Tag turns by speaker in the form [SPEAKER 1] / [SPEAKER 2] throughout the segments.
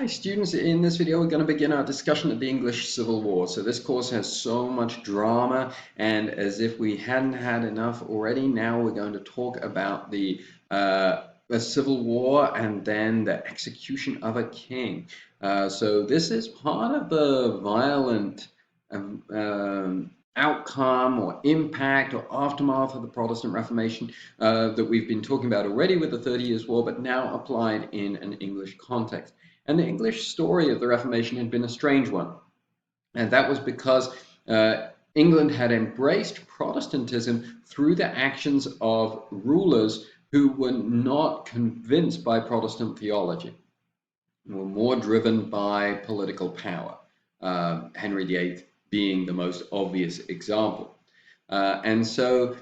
[SPEAKER 1] Hi students, in this video we're going to begin our discussion of the English Civil War. So this course has so much drama, and as if we hadn't had enough already, now we're going to talk about the Civil War and then the execution of a king. So this is part of the violent outcome or impact or aftermath of the Protestant Reformation that we've been talking about already with the 30 Years' War, but now applied in an English context. And the English story of the Reformation had been a strange one. And that was because England had embraced Protestantism through the actions of rulers who were not convinced by Protestant theology, were more driven by political power, Henry VIII being the most obvious example. And so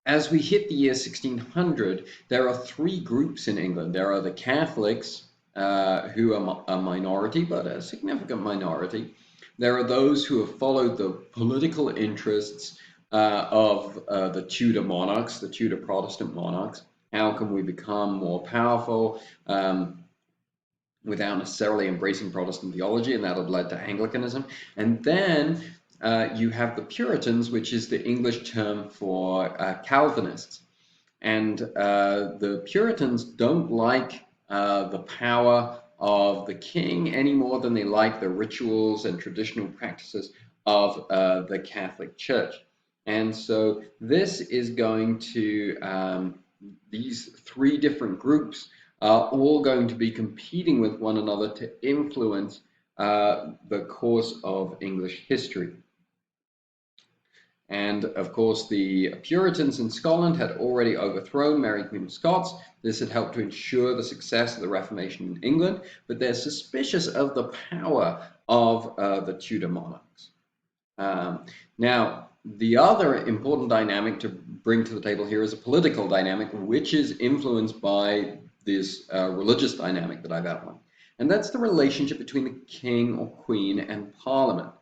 [SPEAKER 1] as we hit the year 1600, there are three groups in England. There are the Catholics, who are a minority, but a significant minority. There are those who have followed the political interests of the Tudor monarchs, the Tudor Protestant monarchs. How can we become more powerful without necessarily embracing Protestant theology? And that had led to Anglicanism. And then you have the Puritans, which is the English term for Calvinists. And the Puritans don't like the power of the king any more than they like the rituals and traditional practices of the Catholic Church. And so this is going to, these three different groups are all going to be competing with one another to influence the course of English history. And of course, the Puritans in Scotland had already overthrown Mary Queen of Scots. This had helped to ensure the success of the Reformation in England, but they're suspicious of the power of the Tudor monarchs. Now, the other important dynamic to bring to the table here is a political dynamic, which is influenced by this religious dynamic that I've outlined. And that's the relationship between the king or queen and parliament.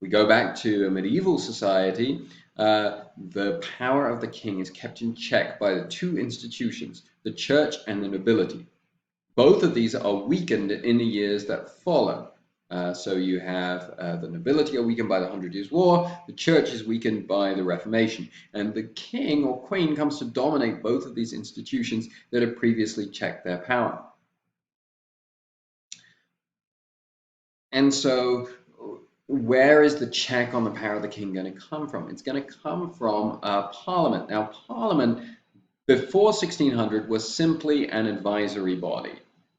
[SPEAKER 1] We go back to a medieval society, the power of the king is kept in check by the two institutions, the church and the nobility. Both of these are weakened in the years that follow. So you have the nobility are weakened by the 100 Years' War, the church is weakened by the Reformation, and the king or queen comes to dominate both of these institutions that had previously checked their power. And so where is the check on the power of the king going to come from? It's going to come from Parliament. Now, Parliament before 1600 was simply an advisory body,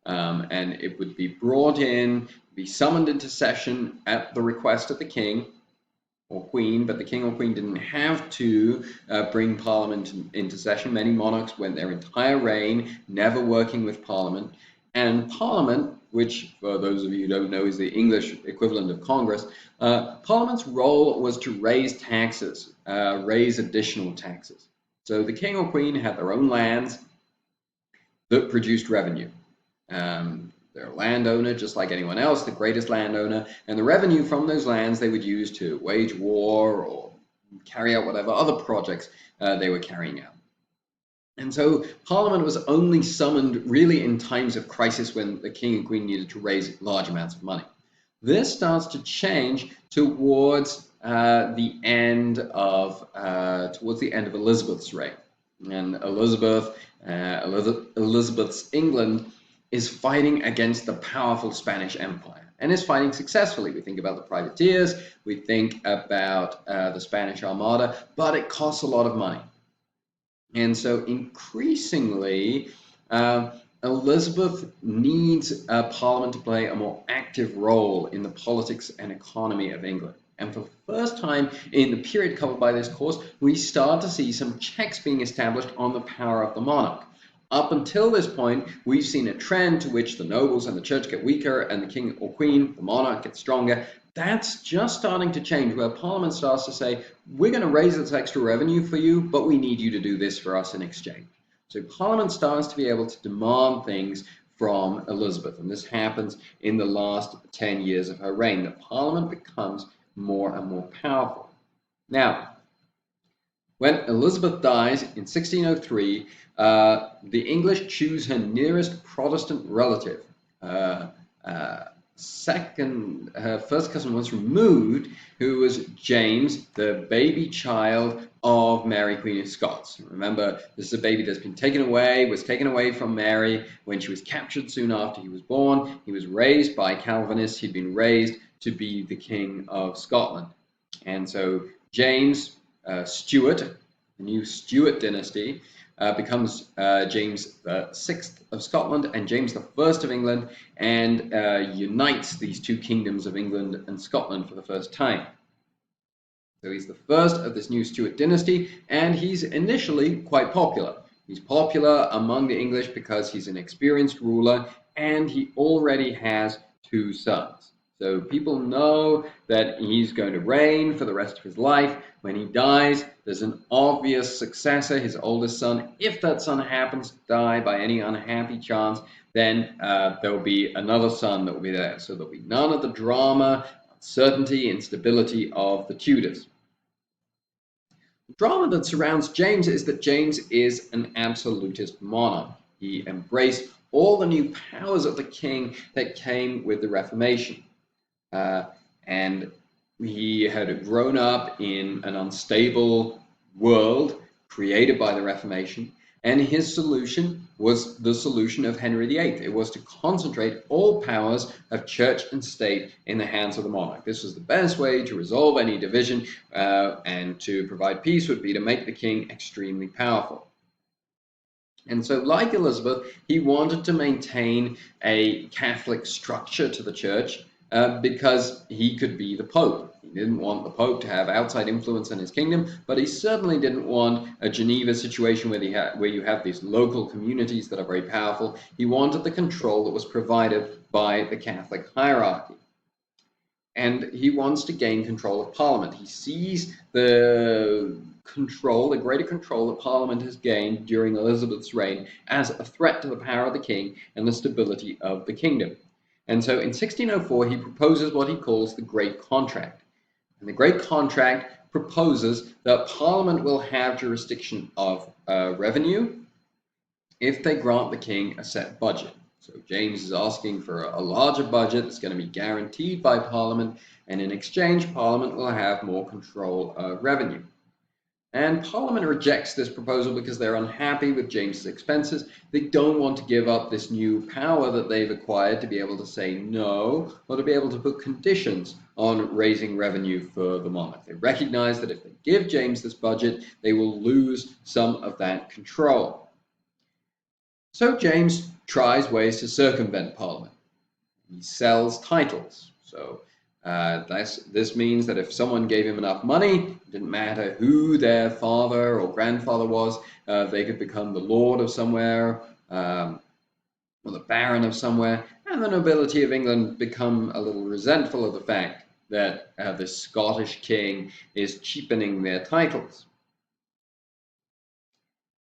[SPEAKER 1] and it would be brought in, be summoned into session at the request of the king or queen, but the king or queen didn't have to bring Parliament into session. Many monarchs went their entire reign never working with Parliament, and Parliament, which for those of you who don't know is the English equivalent of Congress, Parliament's role was to raise taxes, raise additional taxes. So the king or queen had their own lands that produced revenue. They're a landowner just like anyone else, the greatest landowner, and the revenue from those lands they would use to wage war or carry out whatever other projects they were carrying out. And so Parliament was only summoned really in times of crisis when the king and queen needed to raise large amounts of money. This starts to change towards the end of Elizabeth's reign, and Elizabeth's England is fighting against the powerful Spanish Empire, and is fighting successfully. We think about the privateers, we think about the Spanish Armada, but it costs a lot of money. And so increasingly, Elizabeth needs Parliament to play a more active role in the politics and economy of England. And for the first time in the period covered by this course, we start to see some checks being established on the power of the monarch. Up until this point, we've seen a trend to which the nobles and the church get weaker and the king or queen, the monarch, gets stronger. That's just starting to change, where Parliament starts to say, we're going to raise this extra revenue for you, but we need you to do this for us in exchange. So Parliament starts to be able to demand things from Elizabeth, and this happens in the last 10 years of her reign, that Parliament becomes more and more powerful. Now, when Elizabeth dies in 1603, the English choose her nearest Protestant relative, her her first cousin was removed, who was James, the baby child of Mary, Queen of Scots. Remember, this is a baby that's been was taken away from Mary when she was captured soon after he was born. He was raised by Calvinists. He'd been raised to be the King of Scotland. And so James Stuart, the new Stuart dynasty, becomes James VI of Scotland and James I of England, and unites these two kingdoms of England and Scotland for the first time. So he's the first of this new Stuart dynasty, and he's initially quite popular. He's popular among the English because he's an experienced ruler, and he already has two sons. So people know that he's going to reign for the rest of his life. When he dies, there's an obvious successor, his oldest son. If that son happens to die by any unhappy chance, then there will be another son that will be there. So there'll be none of the drama, uncertainty, instability of the Tudors. The drama that surrounds James is that James is an absolutist monarch. He embraced all the new powers of the king that came with the Reformation. And he had grown up in an unstable world created by the Reformation, and his solution was the solution of Henry VIII. It was to concentrate all powers of church and state in the hands of the monarch. This was the best way to resolve any division and to provide peace, would be to make the king extremely powerful. And so, like Elizabeth, he wanted to maintain a Catholic structure to the church, because he could be the Pope. He didn't want the Pope to have outside influence in his kingdom, but he certainly didn't want a Geneva situation where you have these local communities that are very powerful. He wanted the control that was provided by the Catholic hierarchy. And he wants to gain control of Parliament. He sees the greater control that Parliament has gained during Elizabeth's reign as a threat to the power of the king and the stability of the kingdom. And so in 1604, he proposes what he calls the Great Contract. And the Great Contract proposes that Parliament will have jurisdiction of revenue if they grant the king a set budget. So James is asking for a larger budget that's going to be guaranteed by Parliament, and in exchange, Parliament will have more control of revenue. And Parliament rejects this proposal because they're unhappy with James's expenses. They don't want to give up this new power that they've acquired to be able to say no, or to be able to put conditions on raising revenue for the monarch. They recognize that if they give James this budget, they will lose some of that control. So James tries ways to circumvent Parliament. He sells titles. So this means that if someone gave him enough money, it didn't matter who their father or grandfather was, they could become the lord of somewhere, or the baron of somewhere, and the nobility of England become a little resentful of the fact that the Scottish king is cheapening their titles.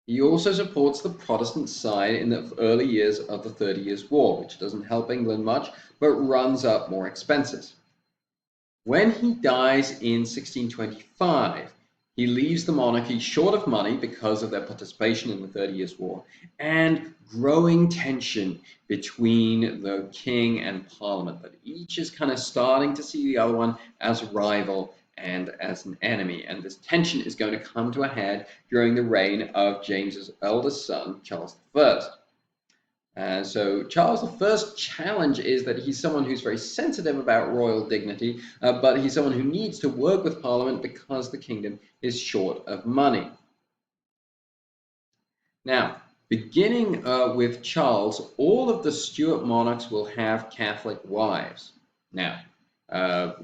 [SPEAKER 1] He also supports the Protestant side in the early years of the 30 Years' War, which doesn't help England much, but runs up more expenses. When he dies in 1625, he leaves the monarchy short of money because of their participation in the 30 Years' War, and growing tension between the king and Parliament, that each is kind of starting to see the other one as a rival and as an enemy. And this tension is going to come to a head during the reign of James's eldest son, Charles I. So Charles I's challenge is that he's someone who's very sensitive about royal dignity, but he's someone who needs to work with Parliament because the kingdom is short of money. Now, beginning with Charles, all of the Stuart monarchs will have Catholic wives. Now,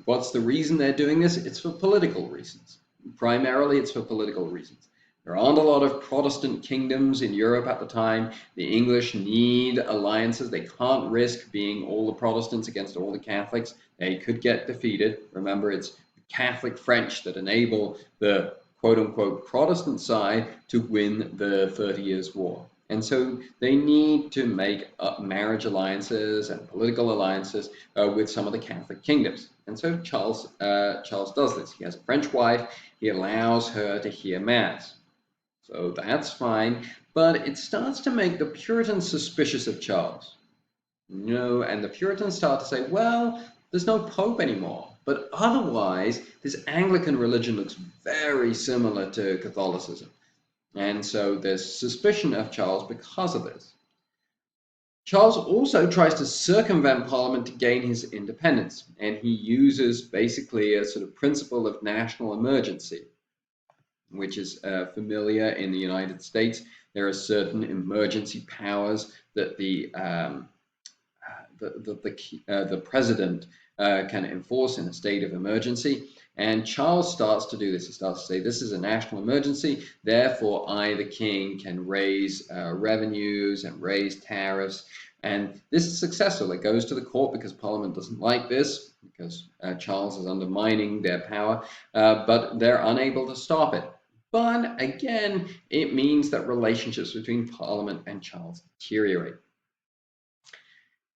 [SPEAKER 1] what's the reason they're doing this? It's for political reasons. Primarily, it's for political reasons. There aren't a lot of Protestant kingdoms in Europe at the time. The English need alliances. They can't risk being all the Protestants against all the Catholics. They could get defeated. Remember, it's the Catholic French that enable the quote-unquote Protestant side to win the 30 Years' War. And so they need to make marriage alliances and political alliances with some of the Catholic kingdoms. And so Charles does this. He has a French wife. He allows her to hear Mass. So that's fine, but it starts to make the Puritans suspicious of Charles. No, and the Puritans start to say, well, there's no Pope anymore. But otherwise, this Anglican religion looks very similar to Catholicism. And so there's suspicion of Charles because of this. Charles also tries to circumvent Parliament to gain his independence, and he uses basically a sort of principle of national emergency, which is familiar in the United States. There are certain emergency powers that the president can enforce in a state of emergency. And Charles starts to do this. He starts to say, this is a national emergency, therefore I, the king, can raise revenues and raise tariffs. And this is successful. It goes to the court because Parliament doesn't like this, because Charles is undermining their power, but they're unable to stop it. But again, it means that relationships between Parliament and Charles deteriorate.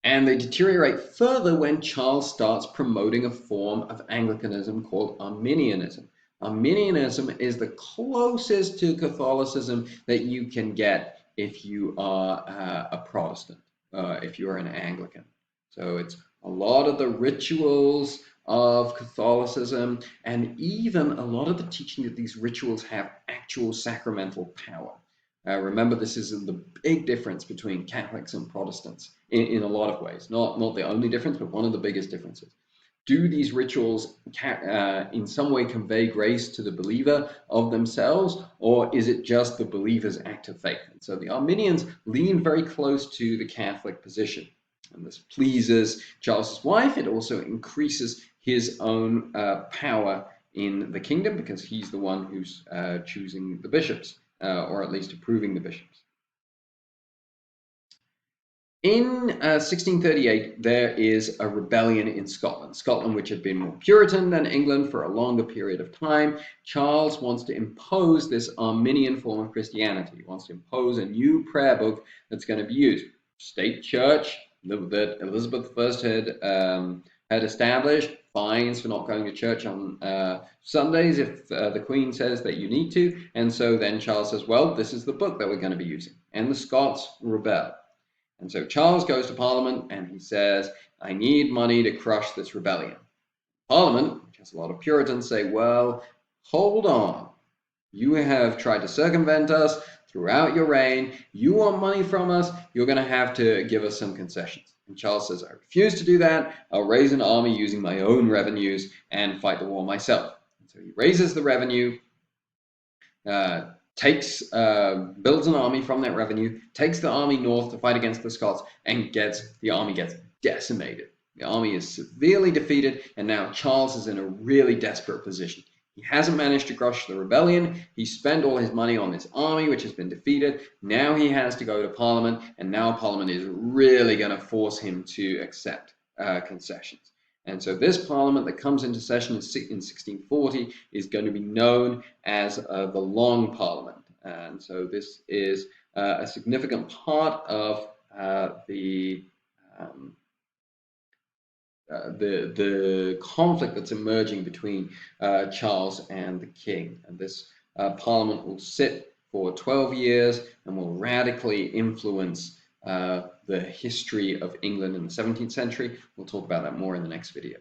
[SPEAKER 1] And they deteriorate further when Charles starts promoting a form of Anglicanism called Arminianism. Arminianism is the closest to Catholicism that you can get if you are a Protestant, if you are an Anglican. So it's a lot of the rituals of Catholicism, and even a lot of the teaching that these rituals have actual sacramental power. Remember, this is the big difference between Catholics and Protestants in a lot of ways. Not the only difference, but one of the biggest differences. Do these rituals in some way convey grace to the believer of themselves, or is it just the believer's act of faith? And so the Arminians lean very close to the Catholic position. And this pleases Charles's wife. It also increases his own power in the kingdom because he's the one who's choosing the bishops. Or at least approving the bishops. In 1638, there is a rebellion in Scotland. Scotland, which had been more Puritan than England for a longer period of time. Charles wants to impose this Arminian form of Christianity. He wants to impose a new prayer book that's going to be used. State church that Elizabeth I had established, fines for not going to church on Sundays if the Queen says that you need to. And so then Charles says, well, this is the book that we're going to be using. And the Scots rebel. And so Charles goes to Parliament and he says, I need money to crush this rebellion. Parliament, which has a lot of Puritans, say, well, hold on. You have tried to circumvent us throughout your reign. You want money from us. You're going to have to give us some concessions. And Charles says, I refuse to do that. I'll raise an army using my own revenues and fight the war myself. And so he raises the revenue, builds an army from that revenue, takes the army north to fight against the Scots, and the army gets decimated. The army is severely defeated, and now Charles is in a really desperate position. He hasn't managed to crush the rebellion. He spent all his money on this army, which has been defeated. Now he has to go to Parliament, and now Parliament is really going to force him to accept concessions. And so this Parliament that comes into session in 1640 is going to be known as the Long Parliament. And so this is a significant part of the conflict that's emerging between Charles and the king. And this Parliament will sit for 12 years and will radically influence the history of England in the 17th century. We'll talk about that more in the next video.